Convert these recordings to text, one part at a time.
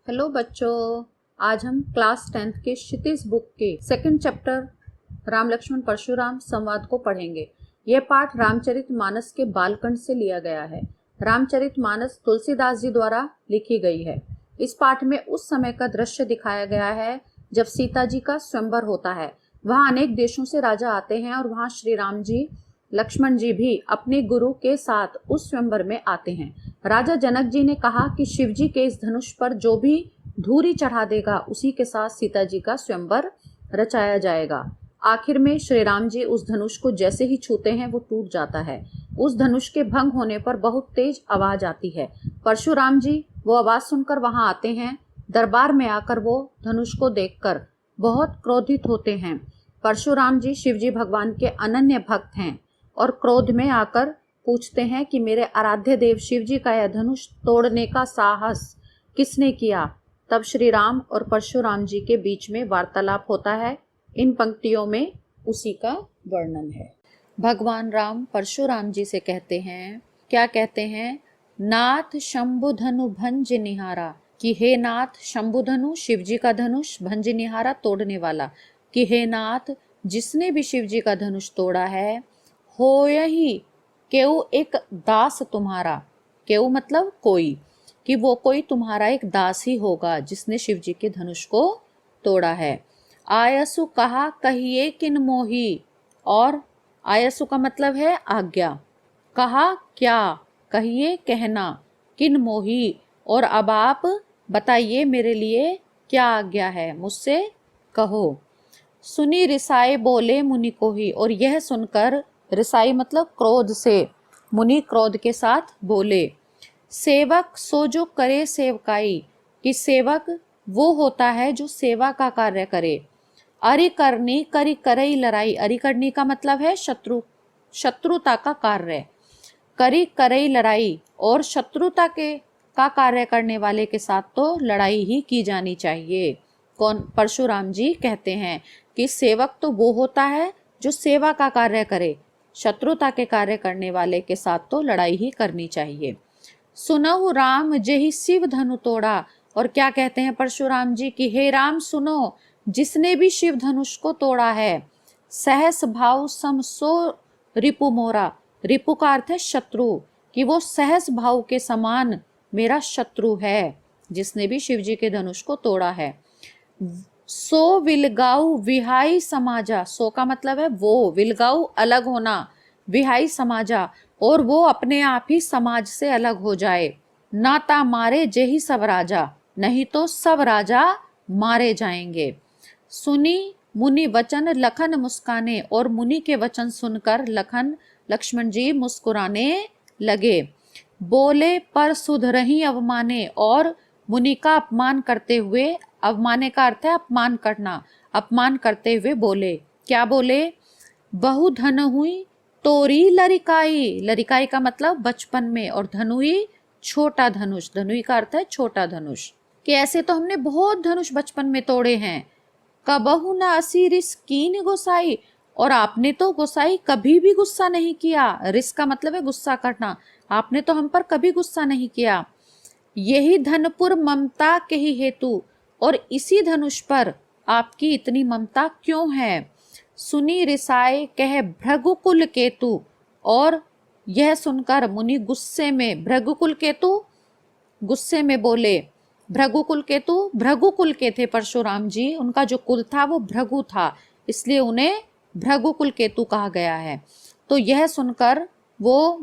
Hello बच्चों। आज हम क्लास 10th के क्षितिज बुक के सेकंड चैप्टर राम लक्ष्मण परशुराम संवाद को पढ़ेंगे। यह पाठ रामचरितमानस के बालकांड से लिया गया है। रामचरितमानस तुलसीदास जी द्वारा लिखी गई है। इस पाठ में उस समय का दृश्य दिखाया गया है जब सीता जी का स्वयंवर होता है। वहाँ अनेक देशों से राजा आते हैं और वहाँ श्री राम जी लक्ष्मण जी भी अपने गुरु के साथ उस स्वयंवर में आते हैं। राजा जनक जी ने कहा कि शिव जी के इस धनुष पर जो भी धूरी चढ़ा देगा उसी के साथ सीता जी का स्वयंवर रचाया जाएगा। आखिर में श्री राम जी उस धनुष को जैसे ही छूते हैं वो टूट जाता है। उस धनुष के भंग होने पर बहुत तेज आवाज आती है। परशुराम जी वो आवाज सुनकर वहां आते हैं। दरबार में आकर वो धनुष को देखकर बहुत क्रोधित होते हैं। परशुराम जी शिवजी भगवान के अनन्य भक्त हैं और क्रोध में आकर पूछते हैं कि मेरे आराध्य देव शिव जी का यह धनुष तोड़ने का साहस किसने किया। तब श्री राम और परशुराम जी के बीच में वार्तालाप होता है। इन पंक्तियों में उसी का वर्णन है। भगवान राम परशुराम जी से कहते हैं, क्या कहते हैं? नाथ शंभु धनु भंज निहारा, कि हे नाथ शंभु धनु शिव जी का धनुष, भंज निहारा तोड़ने वाला, कि हे नाथ जिसने भी शिव जी का धनुष तोड़ा है, हो यही केऊ एक दास तुम्हारा। केऊ मतलब कोई, कि वो कोई तुम्हारा एक दास ही होगा जिसने शिव जी के धनुष को तोड़ा है। आयसु कहा कहिए किन मोही, और आयसु का मतलब है आज्ञा, कहा क्या, कहिए कहना, किन मोही और अब आप बताइए मेरे लिए क्या आज्ञा है, मुझसे कहो। सुनी रिसाए बोले मुनि को ही, और यह सुनकर रिसाई मतलब क्रोध से, मुनि क्रोध के साथ बोले। सेवक सो जो करे सेवकाई, कि सेवक वो होता है जो सेवा का कार्य करे। अरि करनी करी करई लड़ाई, अरि करनी का मतलब है शत्रुता का कार्य। करी करई लड़ाई, और शत्रुता के का कार्य करने वाले के साथ तो लड़ाई ही की जानी चाहिए। कौन? परशुराम जी कहते हैं कि सेवक तो वो होता है जो सेवा का कार्य करे, शत्रुता के कार्य करने वाले के साथ तो लड़ाई ही करनी चाहिए। सुनहु राम जेहि शिव धनु तोड़ा, और क्या कहते हैं परशुराम जी कि हे राम सुनो, जिसने भी शिव धनुष को तोड़ा है, सहस भाव सम सो रिपु मोरा, रिपु का अर्थ है शत्रु, कि वो सहस भाव के समान मेरा शत्रु है जिसने भी शिव जी के धनुष को तोड़ा है। सो विलगाऊ विहाई समाजा, सो का मतलब है वो, विलगाऊ अलग होना, विहाई समाजा और वो अपने आप ही समाज से अलग हो जाए। नाता मारे जेही सब राजा, नहीं तो सब राजा मारे जाएंगे। सुनी मुनि वचन लखन मुस्काने, और मुनि के वचन सुनकर लक्ष्मण जी मुस्कुराने लगे। बोले पर सुधरही अवमाने, और मुनि का अपमान करते हुए, अवमाने का अर्थ है अपमान करना, अपमान करते हुए बोले। क्या बोले? बहु धन हुई तोरी लरिकाई, लरिकाई का मतलब बचपन में, और धनुई छोटा धनुष, धनुई का अर्थ है छोटा धनुष, कि ऐसे तो हमने बहुत धनुष बचपन में तोड़े हैं। कबहु न असी रिस कीन गोसाई, और आपने तो गोसाई कभी भी गुस्सा नहीं किया। रिस का मतलब है गुस्सा करना, आपने तो हम पर कभी गुस्सा नहीं किया। यही धनपुर ममता के ही हेतु, और इसी धनुष पर आपकी इतनी ममता क्यों है। सुनी रिसाए कह भृगुकुल केतु, और यह सुनकर मुनि गुस्से में, भृगुकुल केतु गुस्से में बोले। भृगुकुल केतु भृगुकुल के थे परशुराम जी, उनका जो कुल था वो भृगु था, इसलिए उन्हें भृगुकुल केतु कहा गया है। तो यह सुनकर वो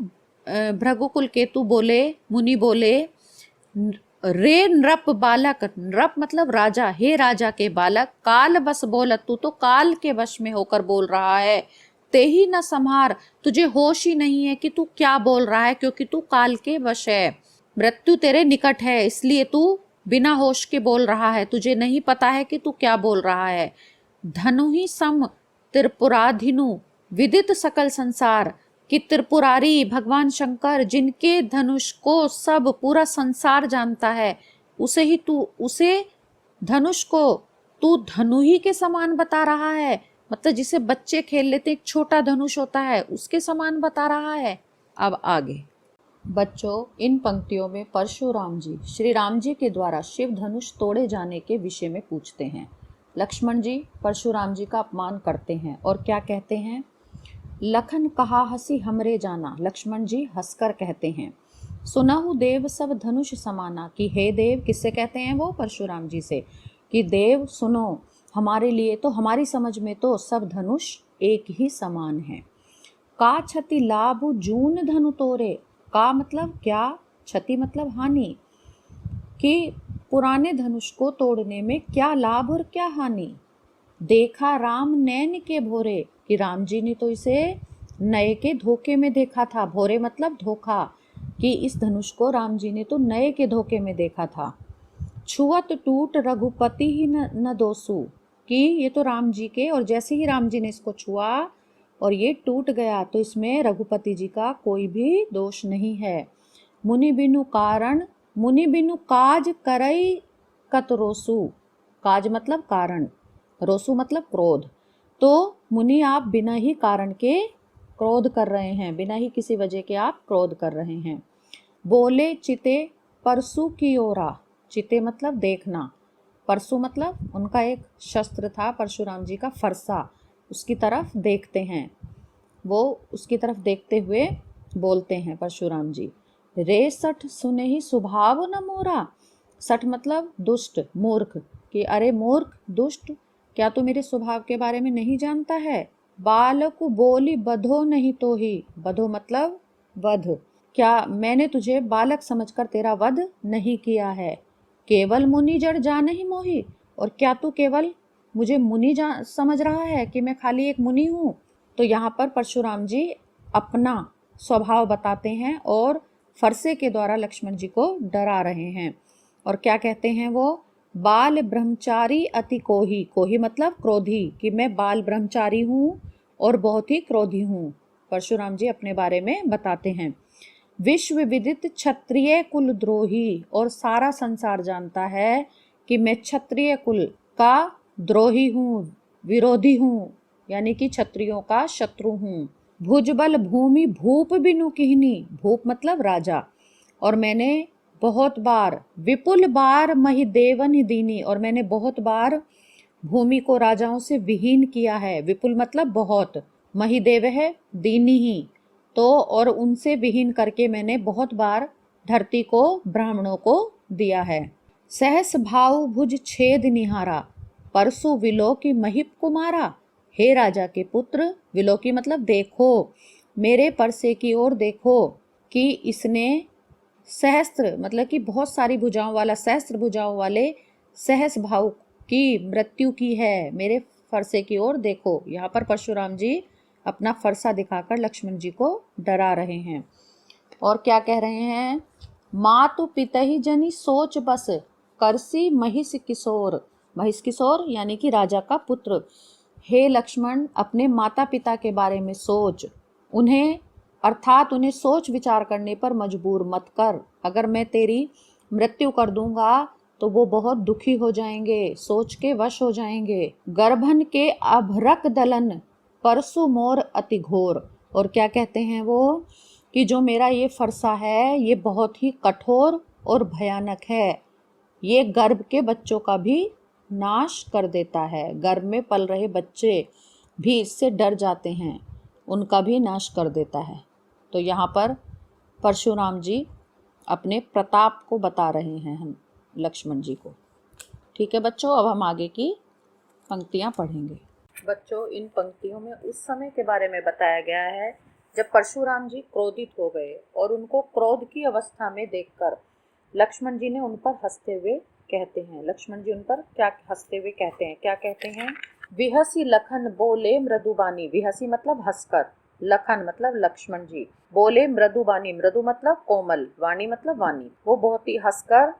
भृगुकुल केतु बोले, मुनि बोले, रे नृप बालक, नृप मतलब राजा, हे राजा के बालक, काल बस बोलत, तू तो काल के वश में होकर बोल रहा है। ते ही न संहार, तुझे होश ही नहीं है कि तू क्या बोल रहा है, क्योंकि तू काल के वश है। मृत्यु तेरे निकट है, इसलिए तू बिना होश के बोल रहा है, तुझे नहीं पता है कि तू क्या बोल रहा है। धनु ही सम त्रिपुराधिनु विदित सकल संसार, कि त्रिपुरारी भगवान शंकर जिनके धनुष को सब पूरा संसार जानता है, उसे ही तू, उसे धनुष को तू धनु ही के समान बता रहा है, मतलब जिसे बच्चे खेल लेते एक छोटा धनुष होता है उसके समान बता रहा है। अब आगे बच्चों, इन पंक्तियों में परशुराम जी श्री राम जी के द्वारा शिव धनुष तोड़े जाने के विषय में पूछते हैं। लक्ष्मण जी परशुराम जी का अपमान करते हैं और क्या कहते हैं? लखन कहा हसी हमरे जाना। लक्ष्मण जी हंसकर कहते हैं, सुनहु देव सब धनुष समाना। कि हे देव, किससे कहते हैं वो? परशुराम जी से। कि देव सुनो, हमारे लिए तो, हमारी समझ में तो सब धनुष एक ही समान है। का क्षति लाभ जून धनु तोरे। का मतलब क्या, क्षति मतलब हानि। कि पुराने धनुष को तोड़ने में क्या लाभ और क्या हानि। देखा राम नैन के भोरे। कि राम जी ने तो इसे नए के धोखे में देखा था। भोरे मतलब धोखा, कि इस धनुष को राम जी ने तो नए के धोखे में देखा था। छुअत टूट रघुपति ही न दोसु। कि ये तो राम जी के, और जैसे ही राम जी ने इसको छुआ और ये टूट गया तो इसमें रघुपति जी का कोई भी दोष नहीं है। मुनि बिनु कारण, मुनि बिनु काज करई कतरोसु। काज मतलब कारण, रोसु मतलब क्रोध। तो मुनि आप बिना ही कारण के क्रोध कर रहे हैं, बिना ही किसी वजह के आप क्रोध कर रहे हैं। बोले चिते परसु की ओरा। चिते मतलब देखना, परसु मतलब उनका एक शस्त्र था परशुराम जी का, फरसा, उसकी तरफ देखते हैं। वो उसकी तरफ देखते हुए बोलते हैं परशुराम जी, रे सठ सुने ही स्वभाव न मोरा। सठ मतलब दुष्ट, मूर्ख। कि अरे मूर्ख, दुष्ट, क्या तू मेरे स्वभाव के बारे में नहीं जानता है? बालक बोली बधो नहीं तो ही। बधो मतलब वध। क्या मैंने तुझे बालक समझकर तेरा वध नहीं किया है? केवल मुनि जड़ जान ही मोही। और क्या तू केवल मुझे मुनि समझ रहा है कि मैं खाली एक मुनि हूँ? तो यहाँ पर परशुराम जी अपना स्वभाव बताते हैं और फरसे के द्वारा लक्ष्मण जी को डरा रहे हैं। और क्या कहते हैं वो? बाल ब्रह्मचारी अति कोही। कोही मतलब क्रोधी, कि मैं बाल ब्रह्मचारी हूँ और बहुत ही क्रोधी हूँ। परशुराम जी अपने बारे में बताते हैं। विश्व विदित क्षत्रिय कुल द्रोही। और सारा संसार जानता है कि मैं क्षत्रिय कुल का द्रोही हूँ, विरोधी हूँ, यानी कि क्षत्रियों का शत्रु हूँ। भुजबल भूमि भूप बिनु किहनी। भूप मतलब राजा। और मैंने बहुत बार, विपुल बार मही देवन ही दीनी। और मैंने बहुत बार भूमि को राजाओं से विहीन किया है। विपुल मतलब बहुत, महिदेव है, दीनी ही तो, और उनसे विहीन करके मैंने बहुत बार धरती को ब्राह्मणों को दिया है। सहस भाव भुज छेद निहारा। परसु विलोकी महिप कुमारा। हे राजा के पुत्र, विलोकी मतलब देखो, मेरे परसे की ओर देखो, कि इसने सहस्त्र मतलब कि बहुत सारी भुजाओं वाला, सहस्त्र भुजाओं वाले सहस भाव की मृत्यु की है। मेरे फरसे की ओर देखो। यहाँ पर परशुराम जी अपना फरसा दिखाकर लक्ष्मण जी को डरा रहे हैं। और क्या कह रहे हैं? मातु पितहि जनि सोच बस, करसी महिष किशोर। महिष किशोर यानी कि राजा का पुत्र। हे लक्ष्मण, अपने माता पिता के बारे में सोच, उन्हें अर्थात उन्हें सोच विचार करने पर मजबूर मत कर। अगर मैं तेरी मृत्यु कर दूंगा तो वो बहुत दुखी हो जाएंगे, सोच के वश हो जाएंगे। गर्भन के अभरक दलन, परसु मोर अति घोर। और क्या कहते हैं वो? कि जो मेरा ये फरसा है ये बहुत ही कठोर और भयानक है। ये गर्भ के बच्चों का भी नाश कर देता है। गर्भ में पल रहे बच्चे भी इससे डर जाते हैं, उनका भी नाश कर देता है। तो यहाँ पर परशुराम जी अपने प्रताप को बता रहे हैं हम लक्ष्मण जी को। ठीक है बच्चों, अब हम आगे की पंक्तियाँ पढ़ेंगे। बच्चों, इन पंक्तियों में उस समय के बारे में बताया गया है जब परशुराम जी क्रोधित हो गए और उनको क्रोध की अवस्था में देखकर लक्ष्मण जी ने उन पर हंसते हुए कहते हैं, लक्ष्मण जी उन पर क्या हंसते हुए कहते हैं? क्या कहते हैं? विहसी लखन बोले मृदुबानी। विहसी मतलब हंसकर, लखन मतलब लक्ष्मण जी, बोले मृदुबानी, मृदु मतलब कोमल, वाणी मतलब वाणी। वो बहुत ही हंसकर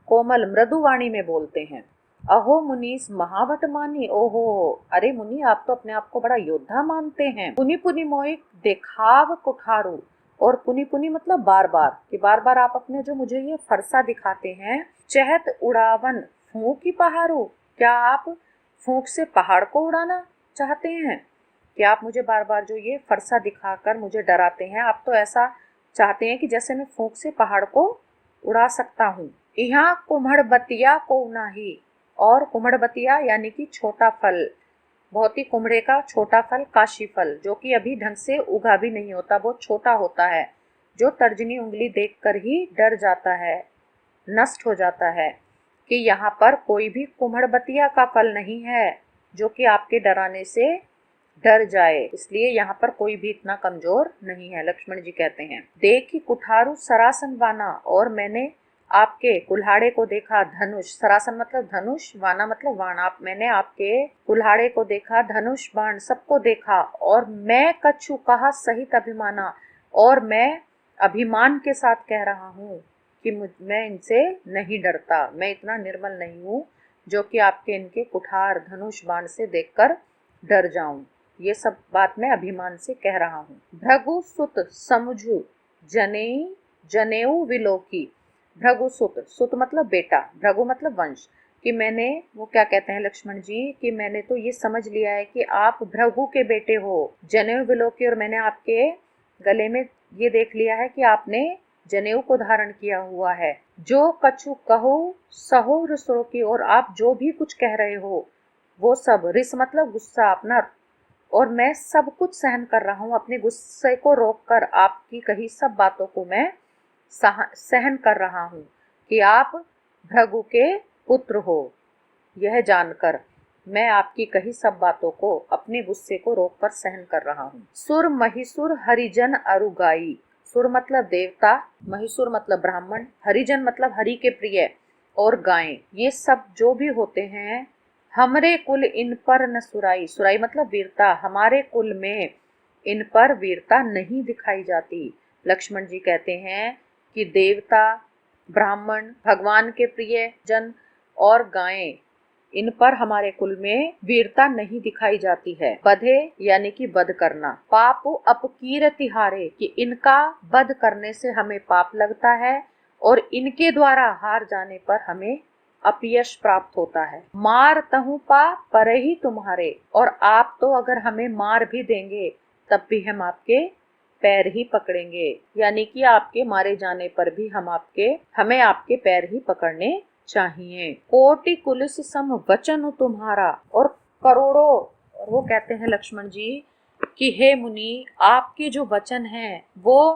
कोमल मृदु वाणी में बोलते हैं। अहो मुनीस महाभट मानी। ओहो, अरे मुनि, आप तो अपने आप को बड़ा योद्धा मानते हैं। पुनि पुनि मोहिक देखाव कुठारू। और पुनि पुनि मतलब बार बार, कि बार बार आप अपने जो मुझे ये फरसा दिखाते हैं, चहत उड़ावन फूंकी पहाड़ू। क्या आप फूंक से पहाड़ को उड़ाना चाहते हैं? कि आप मुझे बार बार जो ये फरसा दिखाकर मुझे डराते हैं, आप तो ऐसा चाहते हैं कि जैसे मैं फूंक से पहाड़ को उड़ा सकता हूँ। यहाँ कुम्हड़बतिया को नाही, और कुम्हड़बतिया यानी कि छोटा फल, बहुत ही कुमड़े का छोटा फल काशी फल, जो कि अभी ढंग से उगा भी नहीं होता, बहुत छोटा होता है, जो तर्जनी उंगली देखकर ही डर जाता है, नष्ट हो जाता है, कि यहाँ पर कोई भी कुम्हड़बतिया का फल नहीं है जो कि आपके डराने से डर जाए, इसलिए यहाँ पर कोई भी इतना कमजोर नहीं है। लक्ष्मण जी कहते हैं, देखी कुठारू सरासन वाना, और मैंने आपके कुल्हाड़े को देखा, धनुष, सरासन मतलब धनुष, वाना मतलब बाण, आप मैंने आपके कुल्हाड़े को देखा, धनुष बाण सबको देखा, और मैं कछु कहा सहित अभिमाना, और मैं अभिमान के साथ कह रहा हूँ कि मैं इनसे नहीं डरता, मैं इतना निर्मल नहीं हूँ जो कि आपके इनके कुठार धनुष बाण से देखकर डर जाऊं। ये सब बात मैं अभिमान से कह रहा हूँ। भृगु सुत समझू जनेई जनेऊ विलोकी, भृगु सुत, सुत मतलब बेटा, भृगु मतलब वंश, कि मैंने, वो क्या कहते हैं लक्ष्मण जी, कि मैंने तो ये समझ लिया है कि आप भृगु के बेटे हो, जनेऊ विलोकी, और मैंने आपके गले में ये देख लिया है कि आपने जनेऊ को धारण किया हुआ है। जो कछु कहो सहो रसो की, और आप जो भी कुछ कह रहे हो वो सब, रिस मतलब गुस्सा अपना, और मैं सब कुछ सहन कर रहा हूँ, अपने गुस्से को रोककर आपकी कही सब बातों को मैं सहन कर रहा हूँ कि आप भृगु के पुत्र हो। यह जानकर मैं आपकी कही सब बातों को अपने गुस्से को रोककर सहन कर रहा हूँ। सुर महिसुर हरिजन अरुगाई, सुर मतलब देवता, महिसुर मतलब ब्राह्मण, हरिजन मतलब हरि के प्रिय, और गायें, ये सब जो भी होते हैं, हमरे कुल इन पर न सुराई, सुराई मतलब वीरता, हमारे कुल में इन पर वीरता नहीं दिखाई जाती। लक्ष्मण जी कहते हैं कि देवता, ब्राह्मण, भगवान के प्रिय जन और गायें, इन पर हमारे कुल में वीरता नहीं दिखाई जाती है। बधे यानी कि वध करना, पाप अपकीरति हारे, कि इनका वध करने से हमें पाप लगता है, और इनके द्वारा हार जाने पर हमें अपयश प्राप्त होता है। मार तहु पा पर ही तुम्हारे, और आप तो अगर हमें मार भी देंगे तब भी हम आपके पैर ही पकड़ेंगे, यानी कि आपके मारे जाने पर भी हमें आपके पैर ही पकड़ने चाहिए। कोटि कुलिस सम वचन तुम्हारा, और करोड़ों, और वो कहते हैं लक्ष्मण जी कि हे मुनि, आपके जो वचन हैं वो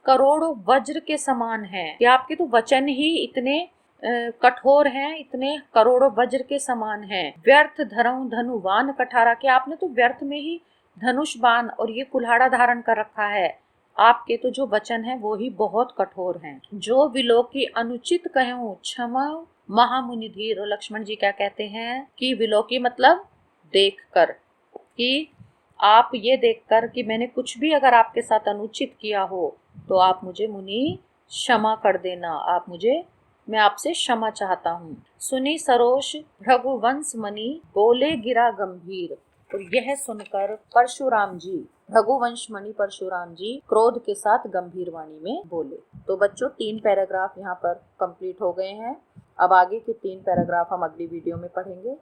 करोड़ों वज्र के समान हैं, कि आपके तो वचन ही इतने कठोर हैं, इतने करोड़ों वज्र के समान हैं। व्यर्थ धरऊं धनुवान कठारा, कि आपने तो व्यर्थ में ही धनुष बाण और ये कुल्हाड़ा धारण कर रखा है, आपके तो जो वचन है वो ही बहुत कठोर हैं। जो विलोकी अनुचित कहूं क्षमा महामुनि धीर, और लक्ष्मण जी क्या कहते हैं कि विलोकी मतलब देखकर, कि आप ये देखकर कि मैंने कुछ भी अगर आपके साथ अनुचित किया हो तो आप मुझे मुनि क्षमा कर देना, मैं आपसे क्षमा चाहता हूँ। सुनी सरोष भृगुवंश मणि बोले गिरा गंभीर, और यह सुनकर परशुराम जी, भृगुवंश मणि परशुराम जी क्रोध के साथ गंभीर वाणी में बोले। तो बच्चों 3 पैराग्राफ यहाँ पर कंप्लीट हो गए हैं। अब आगे के 3 पैराग्राफ हम अगली वीडियो में पढ़ेंगे।